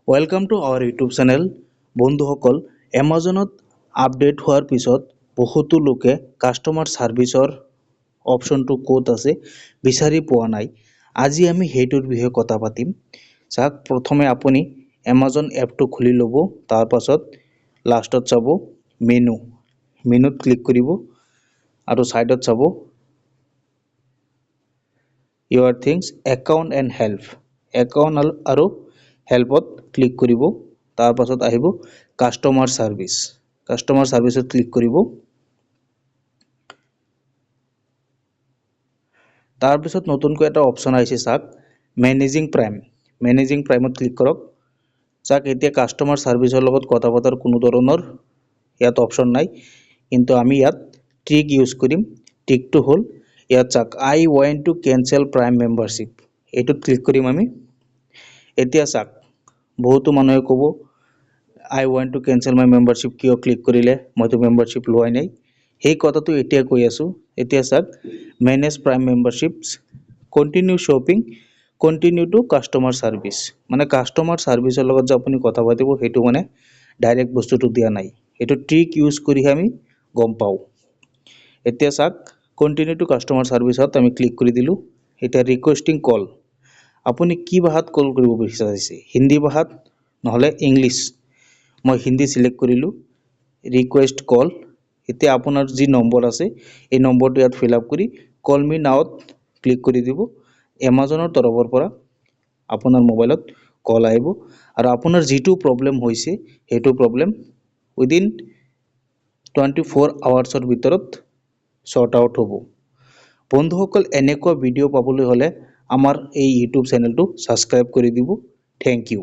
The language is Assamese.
Welcome to our YouTube channel. বন্ধুসকল, এমাজনত আপডেট হোৱাৰ পিছত বহুতো লোকে কাষ্টমাৰ ছাৰ্ভিচৰ অপশ্যনটো ক'ত আছে বিচাৰি পোৱা নাই। আজি আমি সেইটোৰ বিষয়ে কথা পাতিম। চাওক, প্ৰথমে আপুনি এমাজন এপটো খুলি ল'ব। তাৰ পাছত লাষ্টত চাব মেনুত ক্লিক কৰিব আৰু ছাইডত চাব your things, account and help. Account আৰু হেল্পত ক্লিক কৰিব। তাৰ পাছত আহিব কাষ্টমাৰ ছাৰ্ভিচত ক্লিক কৰিব। তাৰপিছত নতুনকৈ এটা অপশ্যন আহিছে, চাওক মেনেজিং প্ৰাইমত ক্লিক কৰক। চাওক, এতিয়া কাষ্টমাৰ ছাৰ্ভিচৰ লগত কথা পতাৰ কোনো ধৰণৰ ইয়াত অপশ্যন নাই, কিন্তু আমি ইয়াত ট্ৰিক ইউজ কৰিম। ট্ৰিকটো হ'ল ইয়াত চাওক, I want to cancel prime membership, এইটোত ক্লিক কৰিম আমি। এতিয়া চাওক, বহুতো মানুহে ক'ব I want to cancel my membership, কিয় ক্লিক কৰিলে, মইতো মেম্বাৰশ্বিপ লোৱাই নাই। সেই কথাটো এতিয়া কৈ আছোঁ। এতিয়া চাওক, manage prime memberships, continue shopping, continue to customer service. মানে কাষ্টমাৰ ছাৰ্ভিচৰ লগত যে আপুনি কথা পাতিব, সেইটো মানে ডাইৰেক্ট বস্তুটো দিয়া নাই। এইটো ট্ৰিক ইউজ কৰিহে আমি গম পাওঁ। এতিয়া চাওক, কণ্টিনিউ টু কাষ্টমাৰ ছাৰ্ভিচত আমি ক্লিক কৰি দিলোঁ। এতিয়া ৰিকুৱেষ্টিং কল, আপুনি কি ভাষাত কল কৰিব বিচাৰিছে, হিন্দী ভাষাত নহ'লে ইংলিছ। মই হিন্দী চিলেক্ট কৰিলোঁ, ৰিকুৱেষ্ট কল। এতিয়া আপোনাৰ যি নম্বৰ আছে এই নম্বৰটো ইয়াত ফিল আপ কৰি কল মি নাওত ক্লিক কৰি দিব। এমাজনৰ তৰফৰ পৰা আপোনাৰ মোবাইলত কল আহিব আৰু আপোনাৰ যিটো প্ৰব্লেম হৈছে সেইটো প্ৰব্লেম উইদিন 24 আৱাৰ্ছৰ ভিতৰত শ্বৰ্ট আউট হ'ব। বন্ধুসকল, এনেকুৱা ভিডিঅ' পাবলৈ হ'লে আমাৰ এই ইউটিউব চেনেলটো ছাবস্ক্ৰাইব কৰি দিব। Thank U.